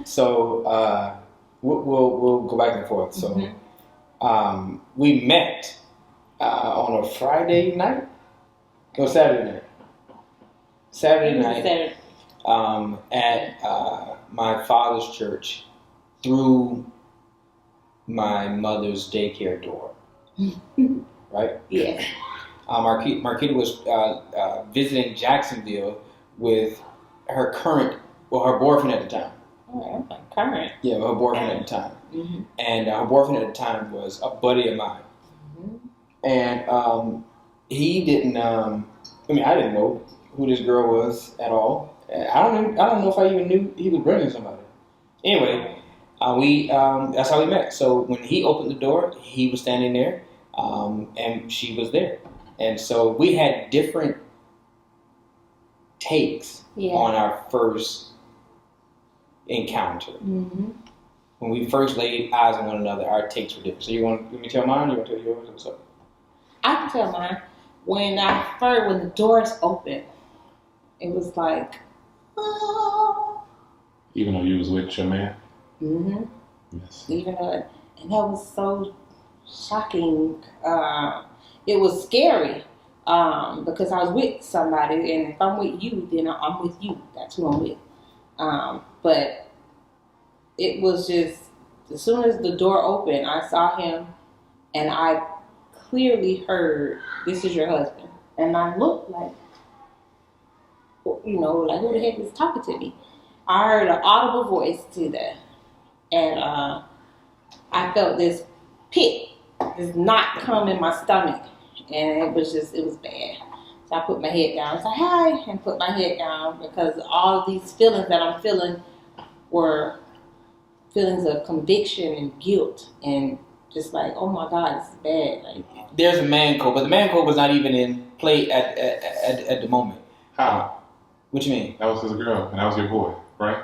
So we'll go back and forth. So we met on a Friday night. No, Saturday night. Saturday night at my father's church through my mother's daycare door. Right? Yeah. Marquita was visiting Jacksonville with her boyfriend at the time. Oh, current. Yeah, her boyfriend at the time. Mm-hmm. And her boyfriend at the time was a buddy of mine. Mm-hmm. And he didn't. I didn't know who this girl was at all. I don't know if I even knew he was bringing somebody. Anyway, that's how we met. So when he opened the door, he was standing there, and she was there. And so we had different takes on our first encounter. Mm-hmm. When we first laid eyes on one another, our takes were different. So you want me to tell mine, or you want to tell yours? What's up? I can tell mine. When the doors opened, it was like, oh. Even though you was with your man? Mm-hmm. Yes. Even though, and that was so shocking. It was scary because I was with somebody, and if I'm with you, then I'm with you. That's who I'm with. But it was just, as soon as the door opened, I saw him, and I clearly heard, "This is your husband." And I looked like, who the heck is talking to me? I heard an audible voice to that. And I felt this knot come in my stomach. And it was bad. So I put my head down. I said, "Hi," and put my head down because all of these feelings that I'm feeling were feelings of conviction and guilt and just like, oh my God, this is bad. Like, there's a man code, but the man code was not even in play at the moment. How? What you mean? That was his girl, and that was your boy, right?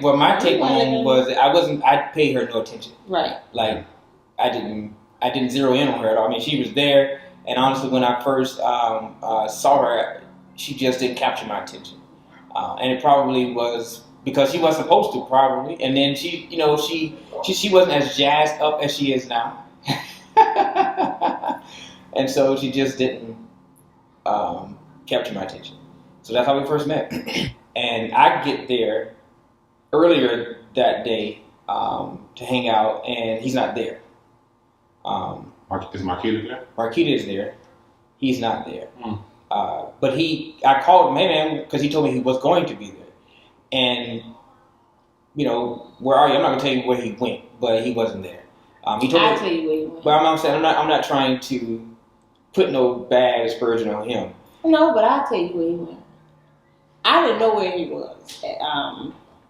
Well, my take on was I paid her no attention. Right. Like I didn't zero in on her at all. I mean, she was there, and honestly, when I first saw her, she just didn't capture my attention, and it probably was because she wasn't supposed to, probably. And then she wasn't as jazzed up as she is now. And so she just didn't capture my attention. So that's how we first met. And I get there earlier that day to hang out, and he's not there. Is Marquita there? Marquita is there. He's not there. But I called him, "Hey man," because he told me he was going to be there. And, where are you? I'm not going to tell you where he went, but he wasn't there. He told I'll tell you where he went. But I'm saying I'm not trying to put no bad aspersion on him. No, but I'll tell you where he went. I didn't know where he was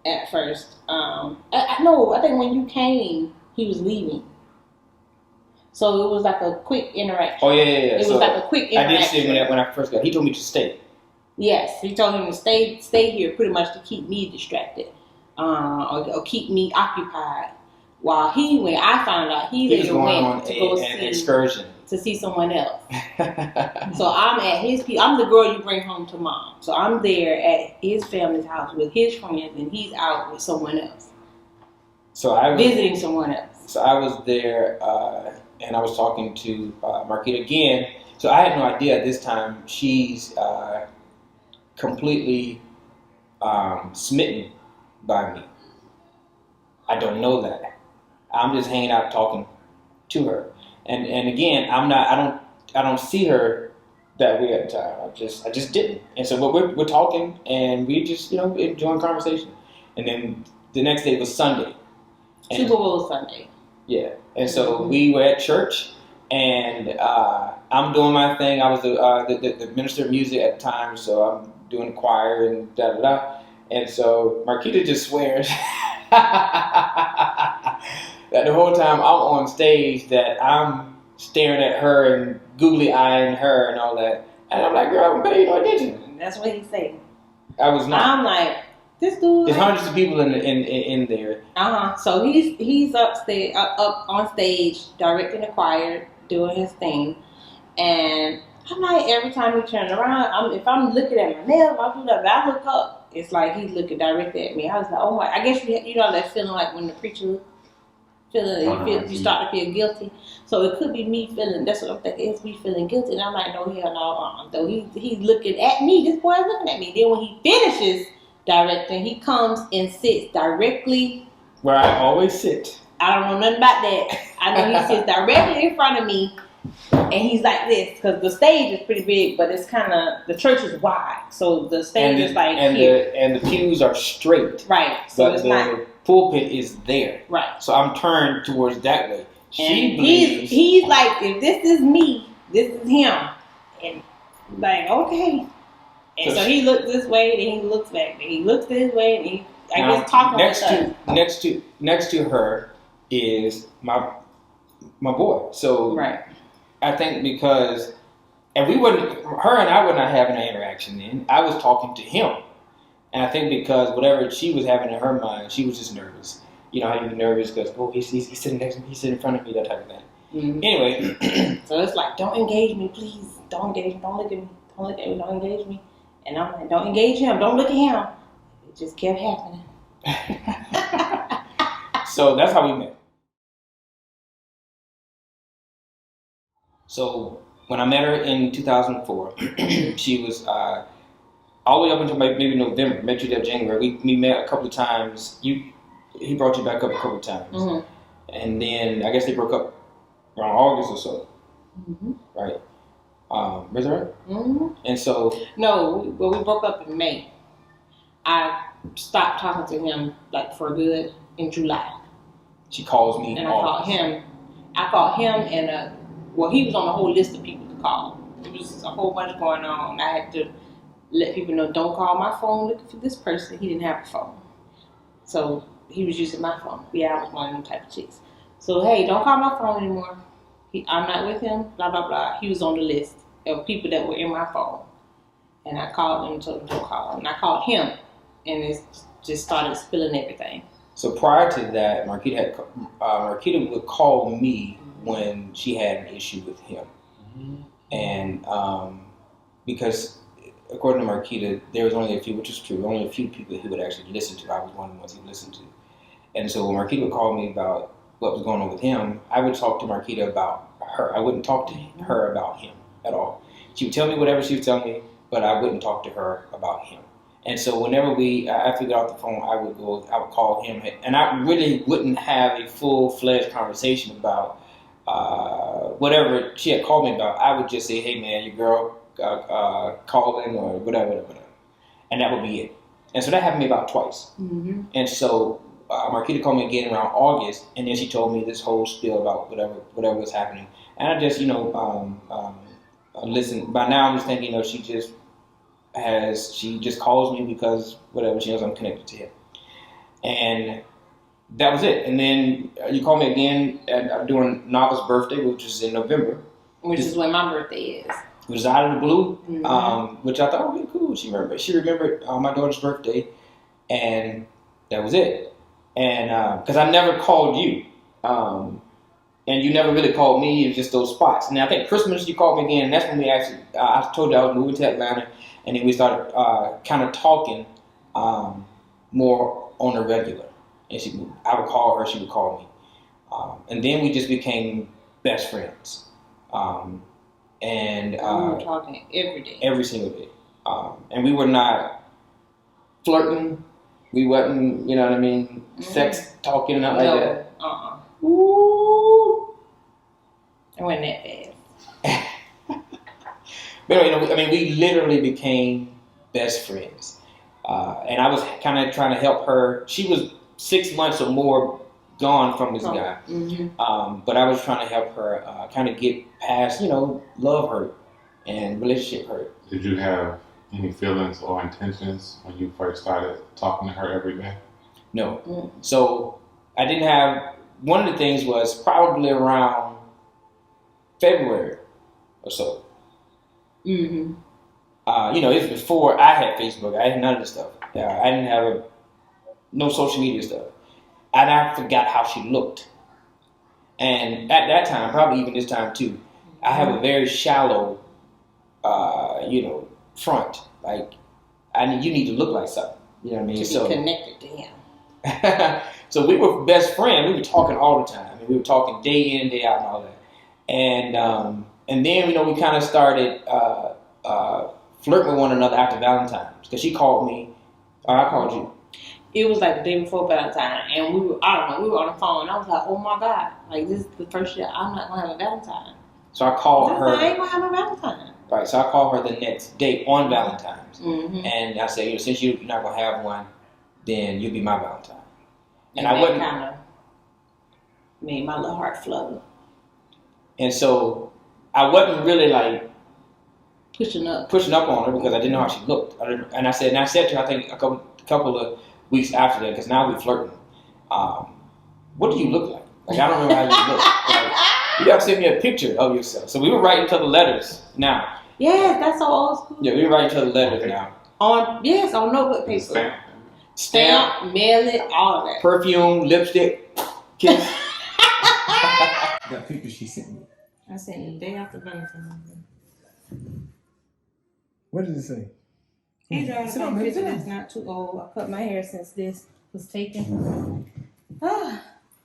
at first. I think when you came, he was leaving. So it was like a quick interaction. Oh, yeah. It was like a quick interaction. I did see him when I first got. He told me to stay. Yes, he told him to stay here pretty much to keep me distracted or keep me occupied. While he went, I found out he later went to go an excursion to see someone else. So I'm at I'm the girl you bring home to mom. So I'm there at his family's house with his friends, and he's out with someone else. So I was visiting someone else. So I was there, and I was talking to Marquita again. So I had no idea at this time she's completely smitten by me. I don't know that. I'm just hanging out talking to her, and again, I don't see her that way at the time. I just didn't. And so we're talking, and we just enjoying conversation. And then the next day was Sunday. Super Bowl Sunday. Yeah, and so we were at church, and I'm doing my thing. I was the minister of music at the time, so I'm doing the choir and da da da. And so Marquita just swears that the whole time I'm on stage that I'm staring at her and googly eyeing her and all that. And I'm like, girl, I'm paying no attention. That's what he's saying. I was not. I'm like, this dude. There's hundreds of people in there. So he's up on stage directing the choir, doing his thing, and I'm like, every time he turns around, if I'm looking at my nails, I look up it's like he's looking directly at me. I was like, oh my! I guess you know that feeling like when the preacher you start to feel guilty. So it could be me feeling. That's what I'm thinking. It's me feeling guilty, and I'm like, no, hell no. Though he's looking at me. This boy's looking at me. Then when he finishes directing, he comes and sits directly where I always sit. I don't know nothing about that. I know he sits directly in front of me, and he's like this because the stage is pretty big, but it's kind of the church is wide, so the stage is like here. And the pews are straight, right? So but it's the not pulpit is there, right. So I'm turned towards that way. And he's like, if this is me, this is him, and like okay. And so he looks this way, then he looks back, then he looks this way, and he guess talking with us. Next to her is my boy. So right. I think because her and I would not having an interaction then. I was talking to him. And I think because whatever she was having in her mind, she was just nervous. You know how you be nervous because he's sitting next to me, he's sitting in front of me, that type of thing. Mm-hmm. Anyway. So it's like, don't engage me, please. Don't engage me, don't look at me, don't engage me. And I'm like, don't engage him, don't look at him. It just kept happening. So that's how we met. So when I met her in 2004, she was all the way up until maybe November. Met you there January. We met a couple of times. He brought you back up a couple of times, mm-hmm. And then I guess they broke up around August or so, mm-hmm. right? Was that right? Mm-hmm. And so we broke up in May. I stopped talking to him like for good in July. She calls me, and I called him, and he was on a whole list of people to call. There was a whole bunch going on. I had to let people know, don't call my phone looking for this person. He didn't have a phone. So he was using my phone. Yeah, I was one of them type of chicks. So, hey, don't call my phone anymore. I'm not with him, blah, blah, blah. He was on the list of people that were in my phone. And I called him and told him don't call. And I called him, and it just started spilling everything. So prior to that, Marquita would call me when she had an issue with him. Mm-hmm. And because according to Marquita, there was only a few, which is true, only a few people he would actually listen to. I was one of the ones he listened to. And so when Marquita would call me about what was going on with him, I would talk to Marquita about her. I wouldn't talk to her about him at all. She would tell me whatever she was telling me, but I wouldn't talk to her about him. And so whenever after we got off the phone, I would call him, and I really wouldn't have a full-fledged conversation about whatever she had called me about. I would just say, hey man, your girl calling or whatever. And that would be it. And so that happened to me about twice. Mm-hmm. And so Marquita called me again around August, and then she told me this whole spiel about whatever was happening. And I just, listen. By now I'm just thinking, she just calls me because whatever, she knows I'm connected to him. And that was it. And then you called me again during Nava's birthday, which is in November. Which is when my birthday is. Which is out of the blue, mm-hmm. Which I thought, okay, cool. She remembered my daughter's birthday, and that was it. And because I never called you, and you never really called me. It was just those spots. And I think Christmas you called me again, and that's when we actually, I told you I was moving to Atlanta, and then we started kind of talking more on a regular. And I would call her, she would call me. And then we just became best friends. And we were talking every day. Every single day. And we were not flirting. We wasn't, you know what I mean, mm-hmm. sex talking, not like that. Ooh. It wasn't that bad. But we literally became best friends. And I was kind of trying to help her. She was 6 months or more gone from this guy. Mm-hmm. But I was trying to help her kind of get past, love hurt and relationship hurt. Did you have any feelings or intentions when you first started talking to her every day? No. Mm-hmm. So I didn't have, one of the things was probably around February or so. Mm-hmm. It's before I had Facebook. I had none of this stuff. I didn't have no social media stuff. And I forgot how she looked. And at that time, probably even this time too, I have a very shallow, front. Like, you need to look like something. You know what I mean? To be connected to him. So we were best friends. We were talking all the time. I mean, we were talking day in, day out, and all that. And then we kind of started flirting with one another after Valentine's because she called me, or I called you. It was like the day before Valentine, and we were on the phone. And I was like, oh my God, like this is the first year I'm not gonna have a Valentine. So I called her. I ain't gonna have a Valentine. Right. So I called her the next day on Valentine's, Mm-hmm. and I said, since you're not gonna have one, then you'll be my Valentine. And I wasn't kind of made my little heart flutter. And so I wasn't really like pushing up on her because I didn't know how she looked. And I said to her, I think a couple of weeks after that, because now we're flirting. What do you look like? Like, I don't remember how you look. Like, you gotta send me a picture of yourself. So we were writing each other letters now. Yeah, that's so old school. Yeah, we were writing each other letters now. On notebook paper. Stamp, mail it, all of that. Perfume, lipstick, kiss. That picture she sent me. I sent it the day after Valentine's. What did it say? Hey, Jared, I found a picture that's not too old. I cut my hair since this was taken.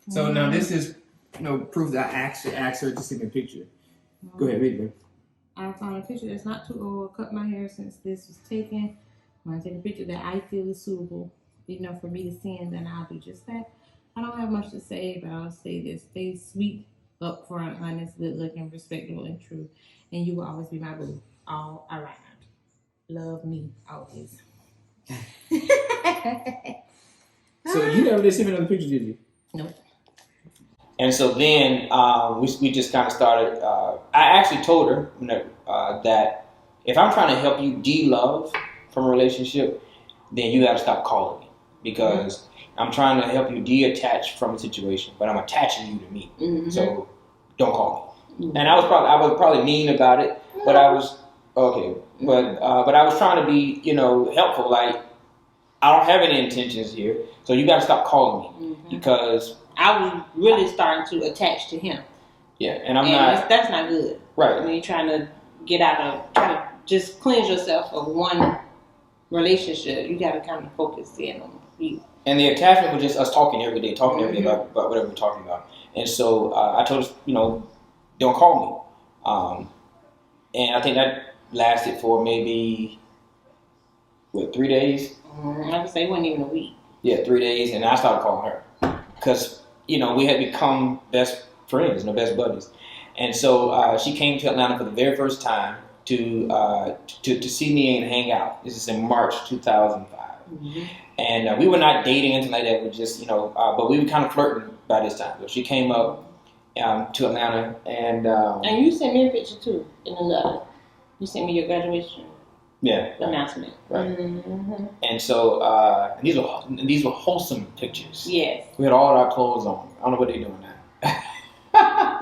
So now this is, proof that I actually asked her to send me a picture. Go ahead, read it. I found a picture that's not too old. I cut my hair since this was taken. When I take a picture that I feel is suitable, enough for me to send, then I'll do just that. I don't have much to say, but I'll say this. Stay sweet, upfront, honest, good looking, respectable, and true. And you will always be my boo, all around. Love me always. So you never did send me another picture, did you? Nope. And so then we just kind of started. I actually told her that if I'm trying to help you de-love from a relationship, then you got to stop calling me because I'm trying to help you de-attach from a situation, but I'm attaching you to me. Mm-hmm. So don't call me. Mm-hmm. And I was probably mean about it, but I was okay. But I was trying to be helpful. Like, I don't have any intentions here, so you got to stop calling me because I was really starting to attach to him. Yeah, and not. That's not good. Right. When you're trying to try to just cleanse yourself of one relationship, you got to kind of focus in on you. And the attachment was just us talking every day about whatever we're talking about. And so I told us, don't call me. And I think that lasted for maybe 3 days. I would say it wasn't even a week. Yeah, 3 days, and I started calling her because we had become best friends, best buddies. And so she came to Atlanta for the very first time to see me and hang out. This is in March 2005. Mm-hmm. And we were not dating anything like that. We just but we were kind of flirting by this time. But she came up to Atlanta, and you sent me a picture too in the letter. You sent me your graduation. Yeah. Announcement. Right. Mm-hmm. And so these were wholesome pictures. Yes. We had all our clothes on. I don't know what they're doing now.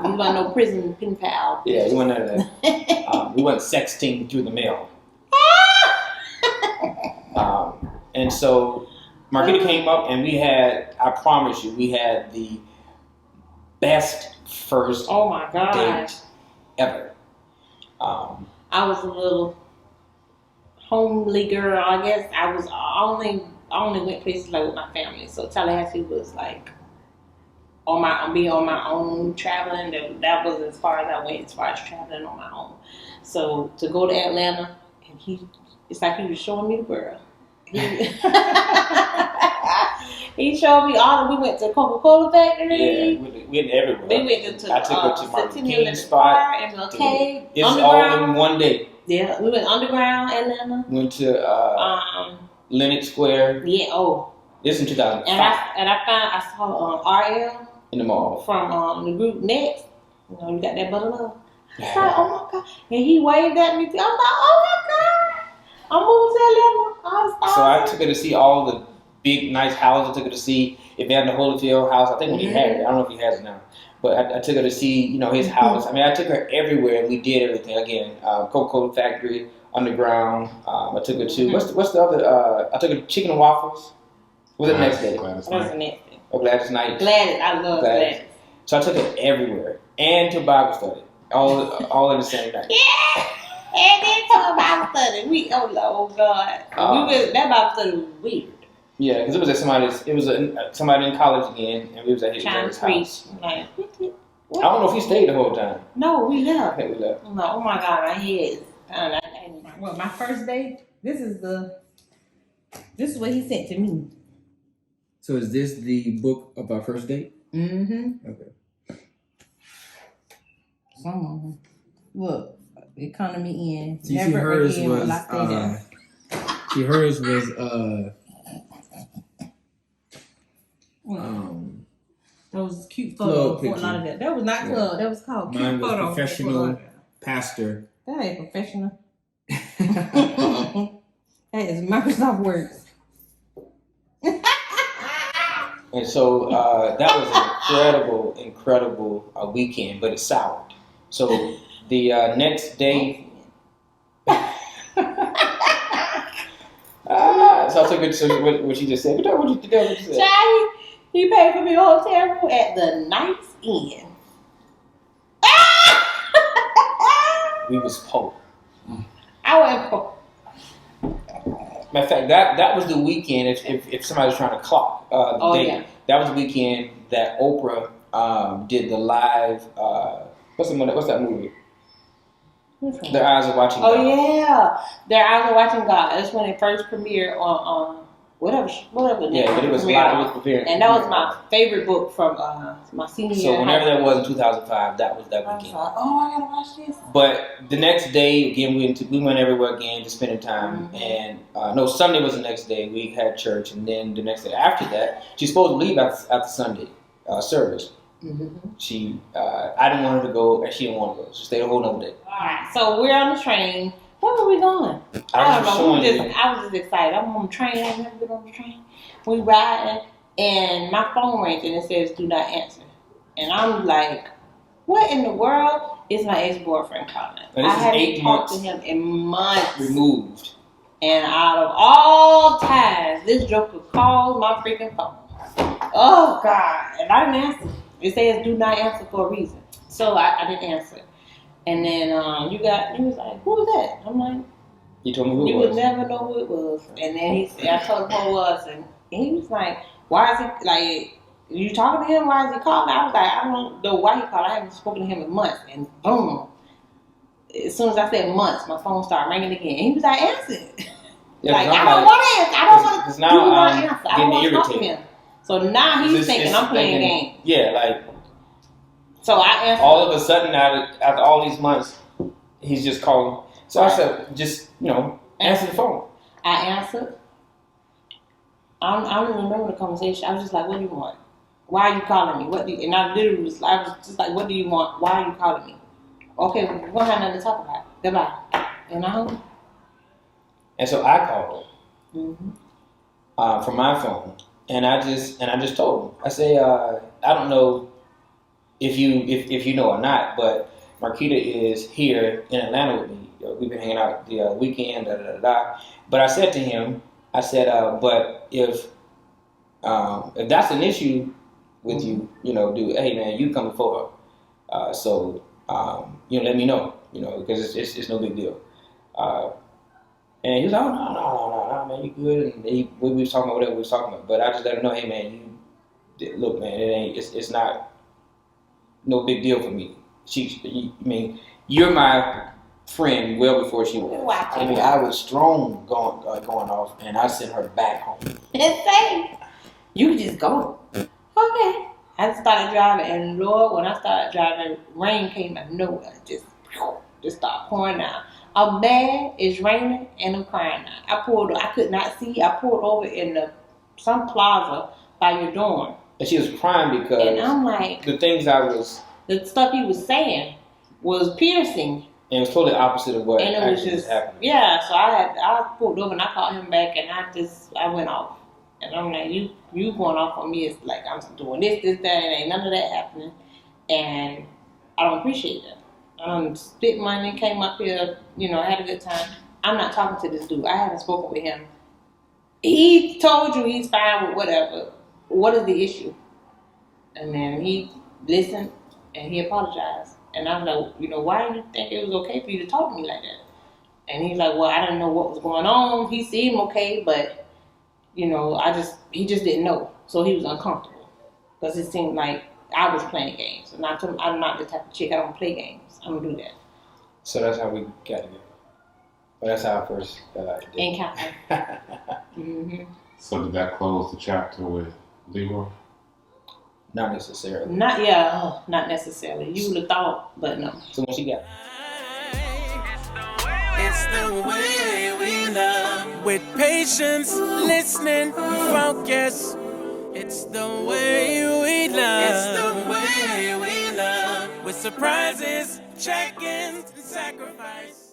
We want no prison pen pal. Yeah, we want none of that. We went sexting through the mail. And so Marquita came up, and I promise you, we had the best first date ever. I was a little homely girl, I guess. I only went places like with my family. So Tallahassee was like on my own traveling. That was as far as I went, as far as traveling on my own. So to go to Atlanta, and it's like he was showing me the world. He showed me we went to Coca-Cola factory. Yeah, we went everywhere. We went to I took her to Martin King Centennial spot. MLK. It was all in one day. Yeah, we went underground Atlanta. Went to Lenox Square. Yeah. Oh. This in 2005. And I saw RL in the mall from the group Next. You got that butter love. I was like, oh my God, and he waved at me. I'm like, oh my God, I'm moving to Atlanta. So I took her to see all the big, nice houses. I took her to see Evander Holyfield house. I think when he had it, I don't know if he has it now. But I took her to see, his house. I mean, I took her everywhere, and we did everything. Again, Coca-Cola factory, underground. I took her to what's the other? I took her to Chicken and Waffles. What was the next day? That was the next day. Oh, Gladys Night. Gladys, I love Gladys. So I took her everywhere, and to Bible study, all in the same night. Yeah, and then to a Bible study. Oh God, that Bible study was weird. Yeah, because it was at somebody in college again, and we was at his Trying Jared's to preach. house. Like, I don't know if he stayed the whole time. No, we I left. think we left. I'm like, oh my God, my head is well, my first day, this is what he sent to me. So is this the book of our first date? Mm-hmm. Okay. Some of them. Look, economy in. So you see hers was that was a cute photo for a picture. lot of that. That was not club. That was called cute Mine was photo. professional pastor. That ain't professional. That is Microsoft Word. And so that was an incredible weekend, but it soured. So the next day, so I took it to what you just said. What you said? Jay, he paid for me a hotel room at the Night's Inn. We was poor. I went poor. Matter of fact, that was the weekend. If somebody was trying to clock the date, Yeah. that was the weekend that Oprah did the live. What's that movie? Their Eyes Are Watching God. Oh yeah, Their Eyes Are Watching God. That's when it first premiered on whatever. Yeah, but it was live. It was prepared. And that was my favorite book from my senior year. So whenever that was in 2005, that was that I was weekend. like, oh, I gotta watch this. But the next day, again, we went everywhere again, just spending time. Mm-hmm. And Sunday was the next day. We had church, and then the next day after that, she's supposed to leave after Sunday service. Mm-hmm. I didn't want her to go, and she didn't want to go. She stayed a whole nother day. All right, so we're on the train. Where were we going? I don't know. I was just excited. I'm on the train. I've never been on the train. We riding, and my phone rings, and it says "Do not answer." And I'm like, "What in the world?" It's my ex-boyfriend calling. And I this is haven't 8 talked months to him in months. removed. And out of all times, this joker called my freaking phone. Oh God! And I didn't answer. It says "Do not answer" for a reason. So I didn't answer. And then he was like, "Who was that?" I'm like, You told me who "You it would was. never know who it was." And then I told him who it was, and he was like, "Why is he like? You talking to him? Why is he calling?" I was like, "I don't know why he called. I haven't spoken to him in months." And boom, as soon as I said months, my phone started ringing again. He was like, "Answer it." Yeah, like I don't want to answer. I don't want to. Now Do not I'm answer. I don't want to talk to irritated. him. So now he's thinking I'm playing games. Yeah, like So I answered. all of a sudden, after all these months, he's just calling. So I said, just answer the phone. I answered. I don't even remember the conversation. I was just like, "What do you want? Why are you calling me? What do you?" And I was just like, "What do you want? Why are you calling me?" Okay, we don't have nothing to talk about. Goodbye. And I hung. And so I called Mm-hmm. from my phone, and I just told him. I say, I don't know if you know or not, but Marquita is here in Atlanta with me. We've been hanging out the weekend, But I said to him, but if that's an issue with you, dude, hey man, you come before her. Let me know, because it's no big deal. And he was like, oh, no, man, you good. And we was talking about whatever we was talking about. But I just let him know, hey man, look, man, it's not no big deal for me. You're my friend well before she was. Wow. I was strong going off, and I sent her back home. Insane. You can just go. Okay. I started driving, and Lord, when I started driving, rain came out of nowhere. Just started pouring down. I'm mad, it's raining, and I'm crying now. I could not see. I pulled over in some plaza by your dorm. And she was crying because and I'm like, the stuff he was saying was piercing. And it was totally opposite of what and it was just happened. Yeah, so I pulled over and I called him back and I went off. And I'm like, you going off on me, it's like I'm doing this, that, and ain't none of that happening. And I don't appreciate that. Spent money, came up here, I had a good time. I'm not talking to this dude. I haven't spoken with him. He told you he's fine with whatever. What is the issue? And then he listened and he apologized. And I'm like, why do you think it was okay for you to talk to me like that? And he's like, well, I didn't know what was going on. He seemed okay, but you know, he just didn't know, so he was uncomfortable because it seemed like I was playing games, and I told him I'm not the type of chick. I don't play games. I don't do that. So that's how we got together. Well, that's how I first got out of it. Encounter. Mm-hmm. So did that close the chapter with Leroy? Not necessarily. Not necessarily. You would have thought, but no. So when she got It's the way we love. With patience, listening, focus. It's the way we love. It's the way we love. With surprises, check-ins, and sacrifice.